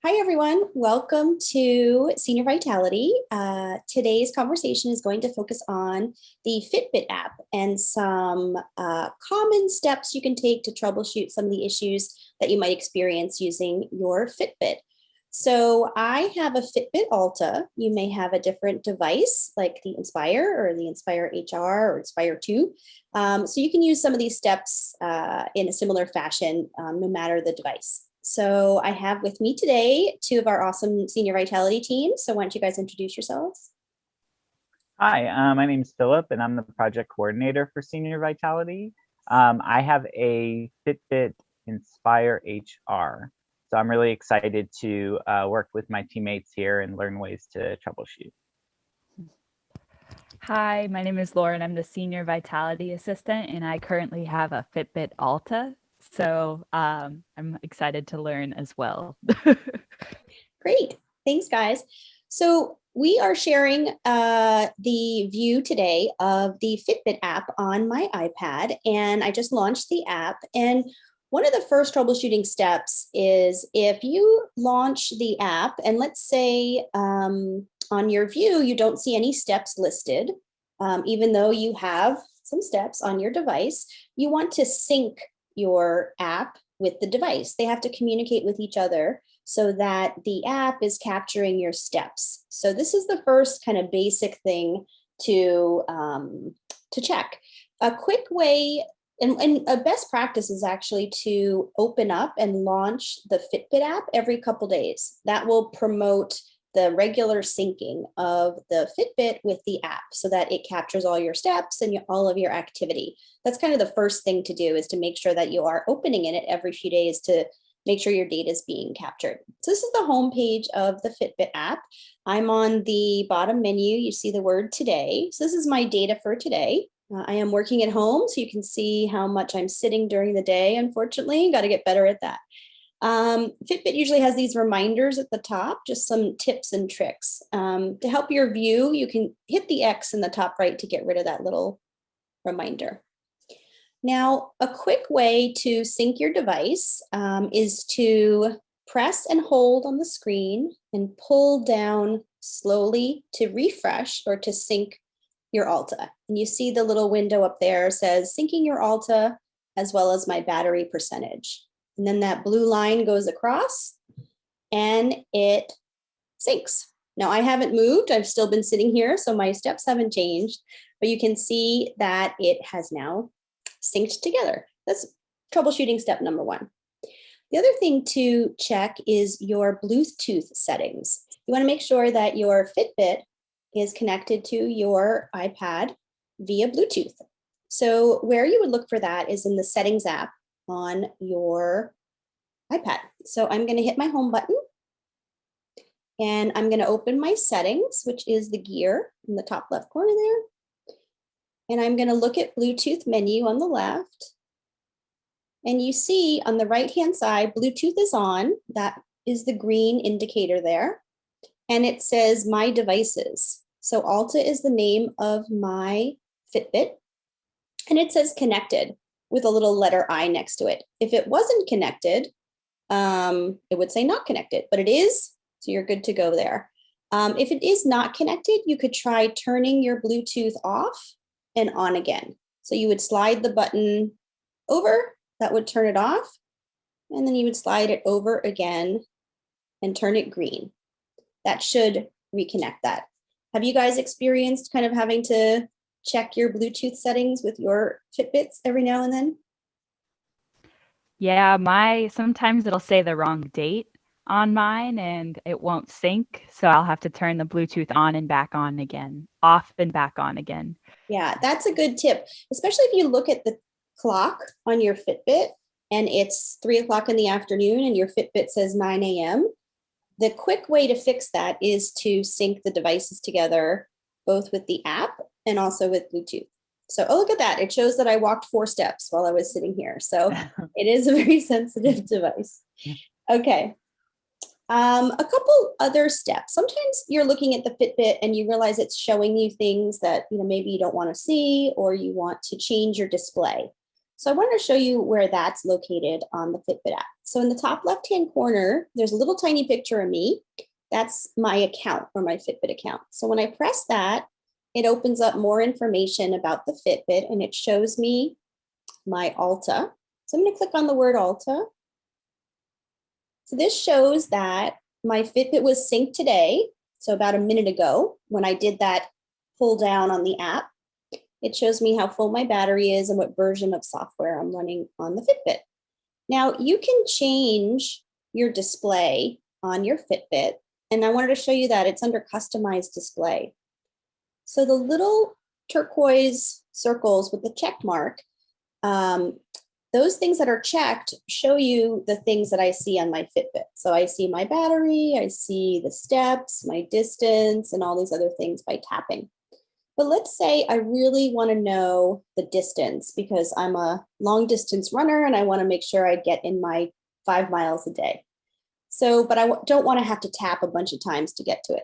Hi, everyone. Welcome to Senior Vitality. Today's conversation is going to focus on the Fitbit app and some common steps you can take to troubleshoot some of the issues that you might experience using your Fitbit. So I have a Fitbit Alta. You may have a different device like the Inspire or the Inspire HR or Inspire 2. So you can use some of these steps in a similar fashion, no matter the device. So I have with me today two of our awesome Senior Vitality teams. So why don't you guys introduce yourselves? Hi, my name is Philip, and I'm the project coordinator for Senior Vitality. I have a Fitbit Inspire HR, so I'm really excited to work with my teammates here and learn ways to troubleshoot. Hi, my name is Lauren. I'm the Senior Vitality Assistant, and I currently have a Fitbit Alta. So I'm excited to learn as well. Great. Thanks, guys. So we are sharing the view today of the Fitbit app on my iPad, and I just launched the app. And one of the first troubleshooting steps is if you launch the app, and let's say on your view, you don't see any steps listed, even though you have some steps on your device, you want to sync your app with the device. They have to communicate with each other so that the app is capturing your steps. So this is the first kind of basic thing to check. A quick way and a best practice is actually to open up and launch the Fitbit app every couple days. That will promote the regular syncing of the Fitbit with the app so that it captures all your steps and all of your activity. That's kind of the first thing to do, is to make sure that you are opening in it every few days to make sure your data is being captured. So this is the home page of the Fitbit app. I'm on the bottom menu. You see the word today. So this is my data for today. I am working at home, so you can see how much I'm sitting during the day. Unfortunately, got to get better at that. Fitbit usually has these reminders at the top, just some tips and tricks. To help your view, you can hit the X in the top right to get rid of that little reminder. Now, a quick way to sync your device is to press and hold on the screen and pull down slowly to refresh or to sync your Alta. And you see the little window up there says syncing your Alta as well as my battery percentage. And then that blue line goes across and it syncs. Now I haven't moved. I've still been sitting here, so my steps haven't changed, but you can see that it has now synced together. That's troubleshooting step number one. The other thing to check is your Bluetooth settings. You want to make sure that your Fitbit is connected to your iPad via Bluetooth. So where you would look for that is in the settings app on your iPad. So I'm going to hit my home button and I'm going to open my settings, which is the gear in the top left corner there. And I'm going to look at Bluetooth menu on the left. And you see on the right-hand side, Bluetooth is on. That is the green indicator there. And it says My Devices. So Alta is the name of my Fitbit. And it says connected with a little letter I next to it. If it wasn't connected, it would say not connected, but it is, so you're good to go there. If it is not connected, you could try turning your Bluetooth off and on again. So you would slide the button over, that would turn it off, and then you would slide it over again and turn it green. That should reconnect that. Have you guys experienced kind of having to check your Bluetooth settings with your Fitbits every now and then? Yeah, sometimes it'll say the wrong date on mine and it won't sync. So I'll have to turn the Bluetooth on and back on again, off and back on again. Yeah, that's a good tip, especially if you look at the clock on your Fitbit and it's 3 o'clock in the afternoon and your Fitbit says 9 a.m. The quick way to fix that is to sync the devices together, both with the app and also with Bluetooth. So, oh, look at that. It shows that I walked 4 steps while I was sitting here. So it is a very sensitive device. Okay. A couple other steps. Sometimes you're looking at the Fitbit and you realize it's showing you things that maybe you don't want to see, or you want to change your display. So I wanted to show you where that's located on the Fitbit app. So in the top left-hand corner, there's a little tiny picture of me. That's my account or my Fitbit account. So when I press that, it opens up more information about the Fitbit and it shows me my Alta. So I'm going to click on the word Alta. So this shows that my Fitbit was synced today. So about a minute ago, when I did that pull down on the app, it shows me how full my battery is and what version of software I'm running on the Fitbit. Now you can change your display on your Fitbit. And I wanted to show you that it's under customized display. So the little turquoise circles with the check mark, those things that are checked show you the things that I see on my Fitbit. So I see my battery, I see the steps, my distance, and all these other things by tapping. But let's say I really want to know the distance because I'm a long distance runner and I want to make sure I get in my 5 miles a day. So, but I don't want to have to tap a bunch of times to get to it.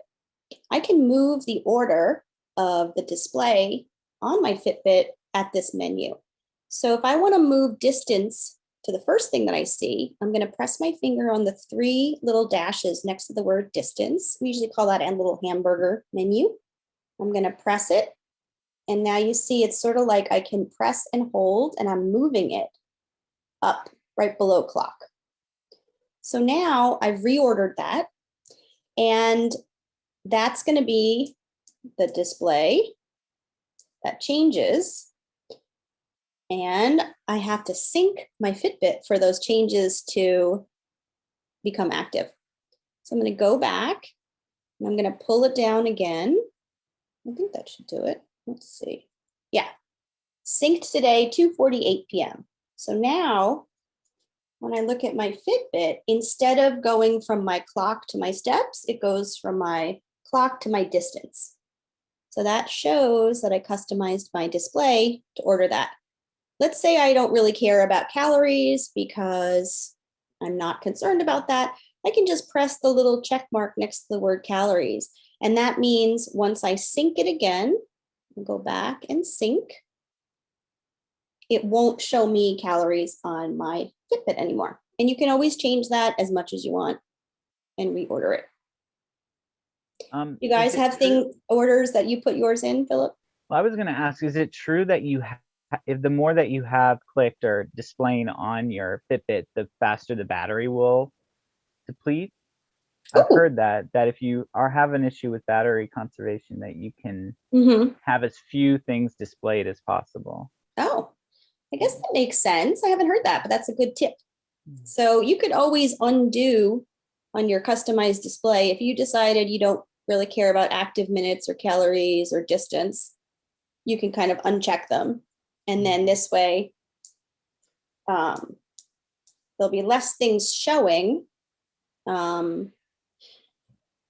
I can move the order of the display on my Fitbit at this menu. So if I want to move distance to the first thing that I see, I'm going to press my finger on the 3 little dashes next to the word distance. We usually call that a little hamburger menu. I'm going to press it. And now you see it's sort of like I can press and hold and I'm moving it up right below clock. So now I've reordered that and that's going to be the display that changes. And I have to sync my Fitbit for those changes to become active. So I'm going to go back and I'm going to pull it down again. I think that should do it. Let's see. Yeah, synced today, 2:48 p.m. So now when I look at my Fitbit, instead of going from my clock to my steps, it goes from my clock to my distance. So that shows that I customized my display to order that. Let's say I don't really care about calories because I'm not concerned about that. I can just press the little check mark next to the word calories. And that means once I sync it again, I'll go back and sync, it won't show me calories on my Fitbit anymore. And you can always change that as much as you want and reorder it. You guys have orders that you put yours in, Philip? Well, I was going to ask, is it true that if the more that you have clicked or displaying on your Fitbit, the faster the battery will deplete? I've heard that if you have an issue with battery conservation, that you can have as few things displayed as possible. Oh, I guess that makes sense. I haven't heard that, but that's a good tip. So you could always undo on your customized display. If you decided you don't really care about active minutes or calories or distance, you can kind of uncheck them. And then this way, there'll be less things showing.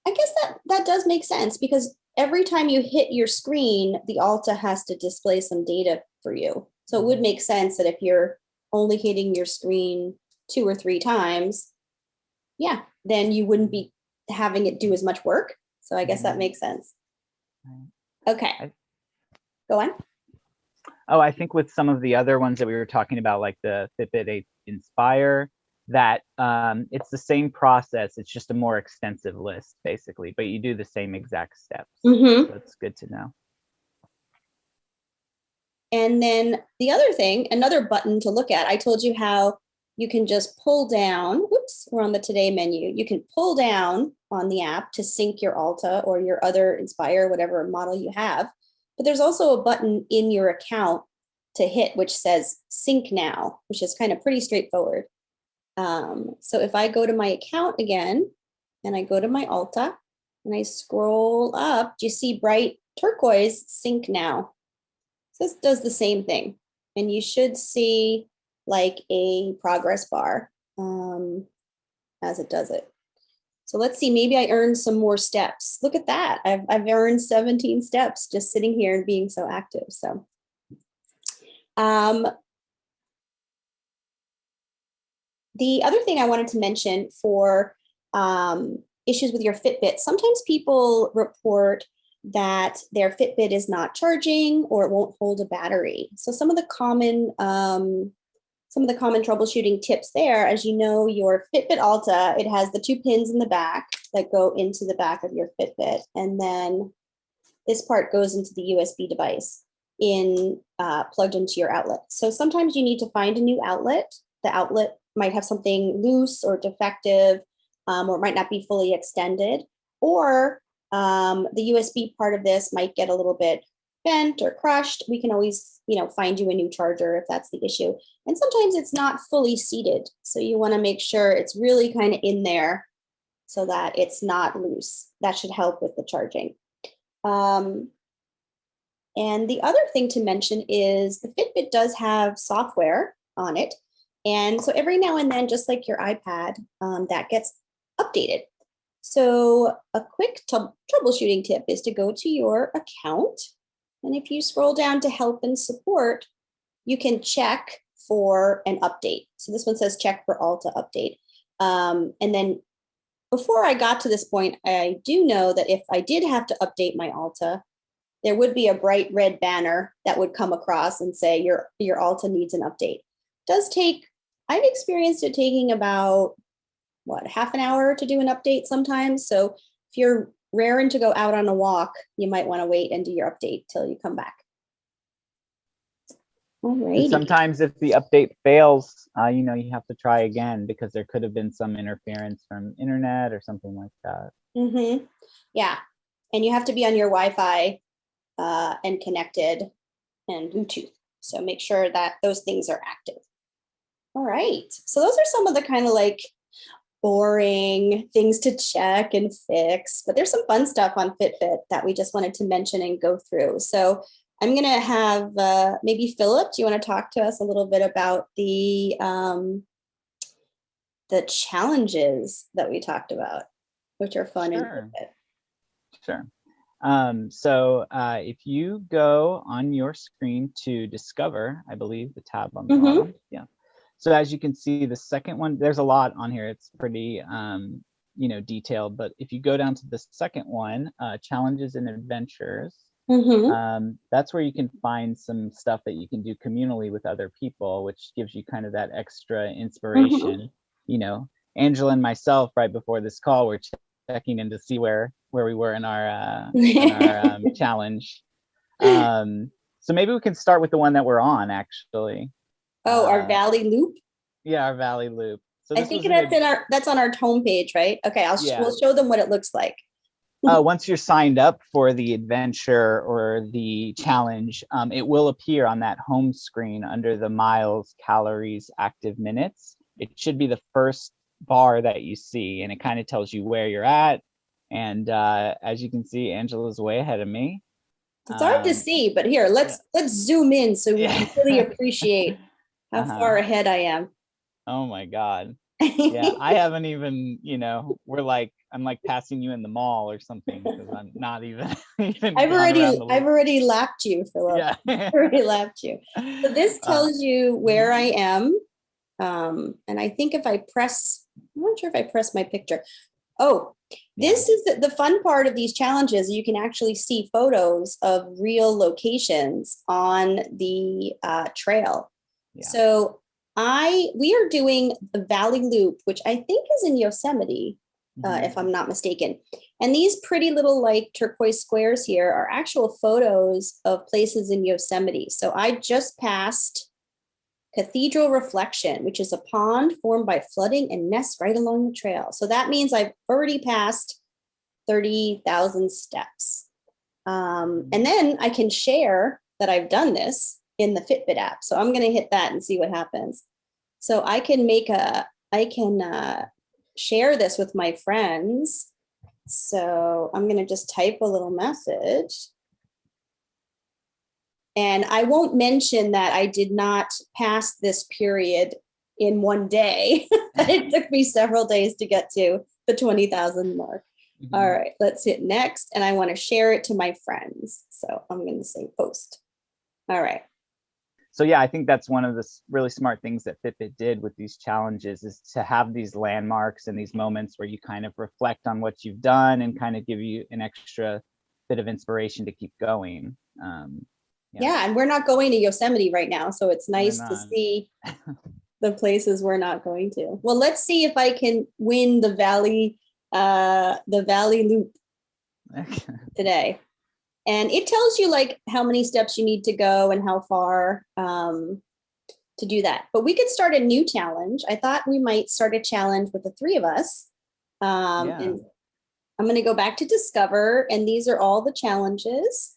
I guess that does make sense because every time you hit your screen, the Alta has to display some data for you. So it would make sense that if you're only hitting your screen 2 or 3 times, yeah, then you wouldn't be having it do as much work. So I guess that makes sense. Okay, go on. Oh, I think with some of the other ones that we were talking about, like the Fitbit Inspire, that it's the same process. It's just a more extensive list, basically, but you do the same exact steps. So that's good to know. And then the other thing, another button to look at, I told you how you can just pull down. Whoops, we're on the Today menu. You can pull down on the app to sync your Alta or your other Inspire, whatever model you have. But there's also a button in your account to hit, which says Sync Now, which is kind of pretty straightforward. So if I go to my account again, and I go to my Alta, and I scroll up, do you see bright turquoise Sync Now? So this does the same thing. And you should see like a progress bar as it does it. So let's see, maybe I earned some more steps. Look at that. I've earned 17 steps just sitting here and being so active. So the other thing I wanted to mention for issues with your Fitbit, sometimes people report that their Fitbit is not charging or it won't hold a battery. So some of the common some of the common troubleshooting tips there. As you know, your Fitbit Alta, it has the 2 pins in the back that go into the back of your Fitbit. And then this part goes into the USB device plugged into your outlet. So sometimes you need to find a new outlet. The outlet might have something loose or defective, or it might not be fully extended, or the USB part of this might get a little bit bent or crushed. We can always, find you a new charger if that's the issue. And sometimes it's not fully seated. So you want to make sure it's really kind of in there so that it's not loose. That should help with the charging. And the other thing to mention is the Fitbit does have software on it. And so every now and then, just like your iPad, that gets updated. So a quick troubleshooting tip is to go to your account. And if you scroll down to help and support, you can check for an update. So this one says check for Alta update. And then before I got to this point, I do know that if I did have to update my Alta, there would be a bright red banner that would come across and say your Alta needs an update. It does take, I've experienced it taking about, half an hour to do an update sometimes. So if you're raring to go out on a walk, you might want to wait and do your update till you come back. All right. Sometimes if the update fails, you have to try again because there could have been some interference from internet or something like that. Mm-hmm. Yeah. And you have to be on your Wi-Fi and connected and Bluetooth. So make sure that those things are active. All right. So those are some of the kind of like boring things to check and fix, but there's some fun stuff on Fitbit that we just wanted to mention and go through. So I'm going to have maybe Philip, do you want to talk to us a little bit about the challenges that we talked about, which are fun in Fitbit? Sure. So if you go on your screen to Discover, I believe the tab on the bottom. Yeah. So as you can see, the second one, there's a lot on here. It's pretty, detailed. But if you go down to the second one, Challenges and Adventures, that's where you can find some stuff that you can do communally with other people, which gives you kind of that extra inspiration. Angela and myself, right before this call, we're checking in to see where we were in our challenge. So maybe we can start with the one that we're on, actually. Oh, our Valley Loop? Yeah, our Valley Loop. So I think that's on our homepage, right? Okay, we'll show them what it looks like. Once you're signed up for the adventure or the challenge, it will appear on that home screen under the miles, calories, active minutes. It should be the first bar that you see, and it kind of tells you where you're at. And as you can see, Angela's way ahead of me. It's hard to see, but here, let's zoom in so we can really appreciate how far ahead I am. Oh my God. Yeah, I haven't even, I'm like passing you in the mall or something because I'm not even I've already lapped you, Philip. Yeah. I've already lapped you. So this tells you where I am. And I think if I press, I'm not sure if I press my picture. Oh, this is the fun part of these challenges. You can actually see photos of real locations on the trail. Yeah. So we are doing the Valley Loop, which I think is in Yosemite, if I'm not mistaken. And these pretty little like turquoise squares here are actual photos of places in Yosemite. So I just passed Cathedral Reflection, which is a pond formed by flooding and nests right along the trail. So that means I've already passed 30,000 steps. And then I can share that I've done this in the Fitbit app. So I'm going to hit that and see what happens. So I can share this with my friends. So I'm going to just type a little message. And I won't mention that I did not pass this period in one day. It took me several days to get to the 20,000 mark. All right, let's hit next. And I want to share it to my friends. So I'm going to say post. All right. So yeah, I think that's one of the really smart things that Fitbit did with these challenges is to have these landmarks and these moments where you kind of reflect on what you've done and kind of give you an extra bit of inspiration to keep going. Yeah, and we're not going to Yosemite right now, so it's nice to see the places we're not going to. Well, let's see if I can win the Valley Loop today. And it tells you like how many steps you need to go and how far to do that. But we could start a new challenge. I thought we might start a challenge with the three of us. And I'm going to go back to Discover, and these are all the challenges.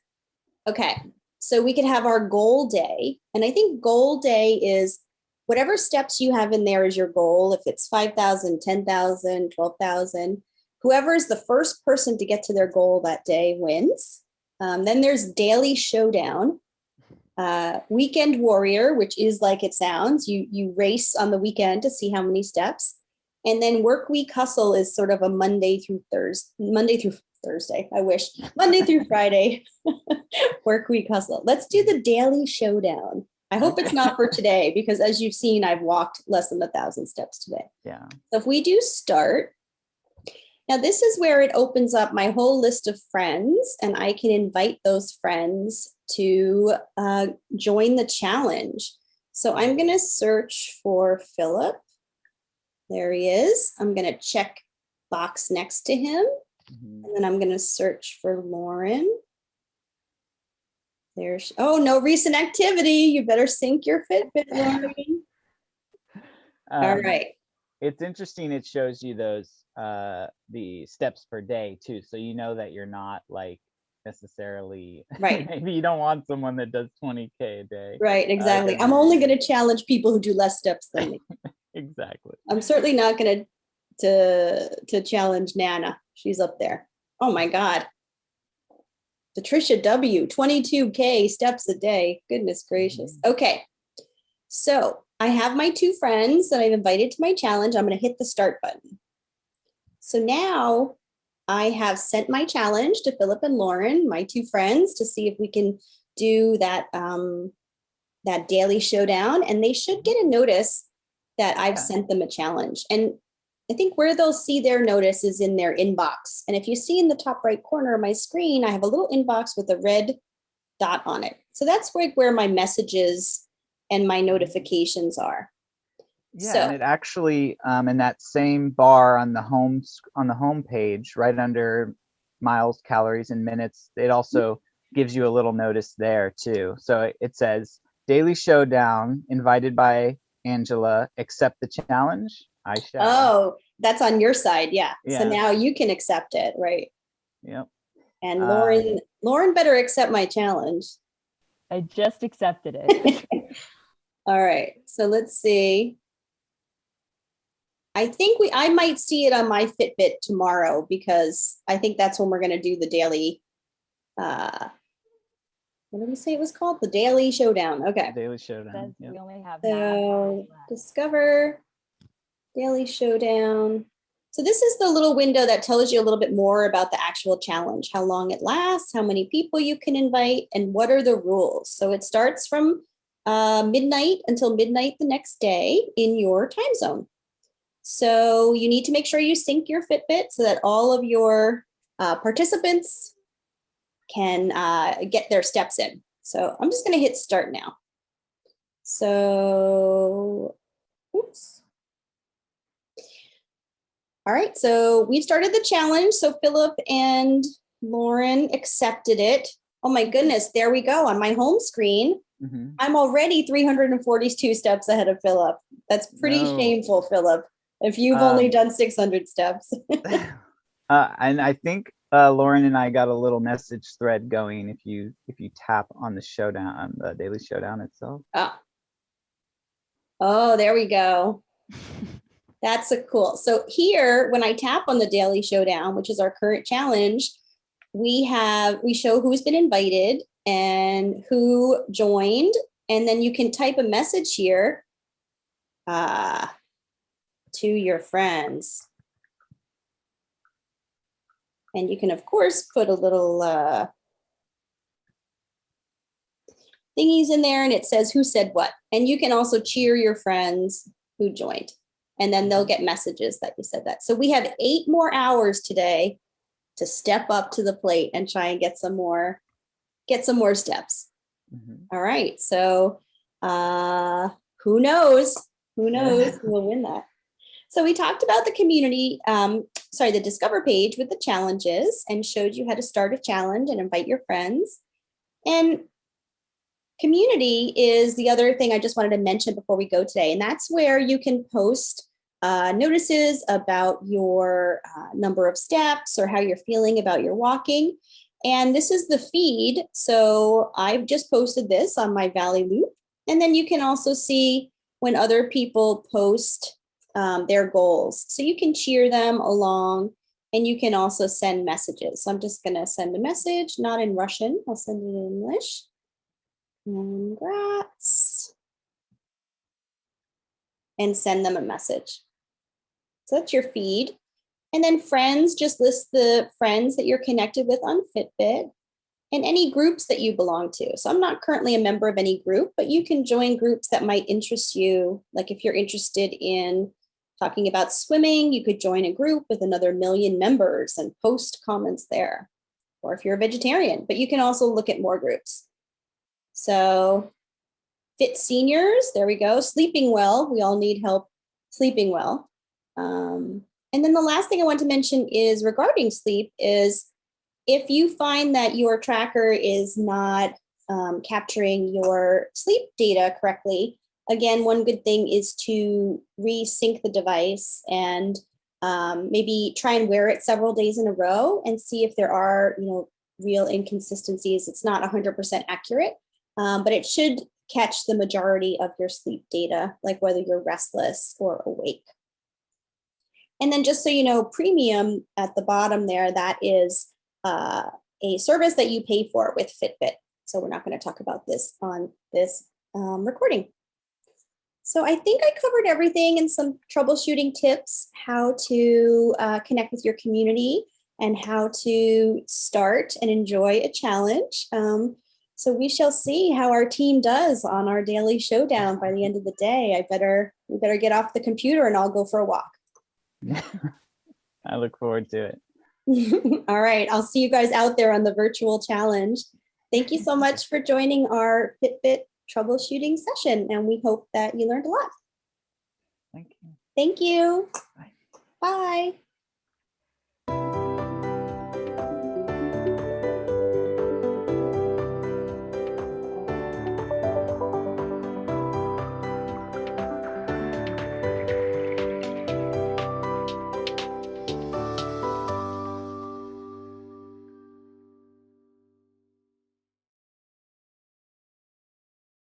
Okay, so we could have our goal day. And I think goal day is whatever steps you have in there is your goal. If it's 5,000, 10,000, 12,000, whoever is the first person to get to their goal that day wins. Then there's Daily Showdown. Weekend Warrior, which is like it sounds. You race on the weekend to see how many steps. And then Work Week Hustle is sort of a Monday through Thursday. I wish. Monday through Friday. Work Week Hustle. Let's do the Daily Showdown. I hope it's not for today, because as you've seen, I've walked less than 1,000 steps today. Yeah. So if we do start, now this is where it opens up my whole list of friends, and I can invite those friends to join the challenge. So I'm going to search for Philip. There he is. I'm going to check box next to him. And then I'm going to search for Lauren. There's, oh, no recent activity. You better sync your Fitbit, Lauren. All right. It's interesting. It shows you those, the steps per day too. So you know that you're not like necessarily, right. Maybe you don't want someone that does 20K a day. Right, exactly. I'm only going to challenge people who do less steps than me. Exactly. I'm certainly not going to challenge Nana. She's up there. Oh my God. Patricia W, 22K steps a day. Goodness gracious. Okay. So I have my two friends that I've invited to my challenge. I'm going to hit the start button. So now I have sent my challenge to Philip and Lauren, my two friends, to see if we can do that, that daily showdown. And they should get a notice that I've sent them a challenge. And I think where they'll see their notice is in their inbox. And if you see in the top right corner of my screen, I have a little inbox with a red dot on it. So that's where my messages and my notifications are. Yeah, so, and it actually in that same bar on the home page, right under miles, calories, and minutes, it also gives you a little notice there too. So it says Daily Showdown, invited by Angela, accept the challenge. I shall. Oh, that's on your side. Yeah. Yeah. So now you can accept it, right? Yep. And Lauren better accept my challenge. I just accepted it. All right. So let's see. I think I might see it on my Fitbit tomorrow, because I think that's when we're going to do the daily, what did we say it was called? The Daily Showdown. Okay. Daily Showdown. We only have So Discover, Daily Showdown. So this is the little window that tells you a little bit more about the actual challenge, how long it lasts, how many people you can invite, and what are the rules. So it starts from midnight until midnight the next day in your time zone. So you need to make sure you sync your Fitbit so that all of your participants can get their steps in. So I'm just going to hit start now. So, oops. All right, so we've started the challenge. So Philip and Lauren accepted it. Oh my goodness, there we go on my home screen. I'm already 342 steps ahead of Philip. That's pretty shameful, Philip, if you've only done 600 steps. And I think Lauren and I got a little message thread going if you tap on the showdown, the Daily Showdown itself. Oh, there we go. That's a cool. So here, when I tap on the Daily Showdown, which is our current challenge, we show who's been invited and who joined, and then you can type a message here to your friends. And you can, of course, put a little thingies in there, and it says who said what. And you can also cheer your friends who joined, and then they'll get messages that you said that. So we have 8 more hours today to step up to the plate and try and get some more steps. All right. So who knows? Who knows who will win that? So we talked about the community, the Discover page with the challenges and showed you how to start a challenge and invite your friends. And community is the other thing I just wanted to mention before we go today. And that's where you can post notices about your number of steps or how you're feeling about your walking. And this is the feed. So I've just posted this on my Valley Loop. And then you can also see when other people post their goals. So you can cheer them along and you can also send messages. So I'm just going to send a message, not in Russian. I'll send it in English. Congrats. And send them a message. So that's your feed. And then friends, just list the friends that you're connected with on Fitbit and any groups that you belong to. So I'm not currently a member of any group, but you can join groups that might interest you. Like if you're interested in talking about swimming, you could join a group with another 1 million members and post comments there. Or if you're a vegetarian, but you can also look at more groups. So Fit Seniors, there we go. Sleeping well, we all need help sleeping well. And then the last thing I want to mention is regarding sleep is if you find that your tracker is not capturing your sleep data correctly, again, one good thing is to resync the device and maybe try and wear it several days in a row and see if there are, real inconsistencies. It's not 100% accurate, but it should catch the majority of your sleep data, like whether you're restless or awake. And then just so you know, premium at the bottom there, that is a service that you pay for with Fitbit. So we're not going to talk about this on this recording. So I think I covered everything and some troubleshooting tips, how to connect with your community and how to start and enjoy a challenge. So we shall see how our team does on our daily showdown by the end of the day. We better get off the computer and I'll go for a walk. I look forward to it. All right, I'll see you guys out there on the virtual challenge. Thank you so much for joining our Fitbit troubleshooting session, and we hope that you learned a lot. Thank you. Thank you. Bye. Bye.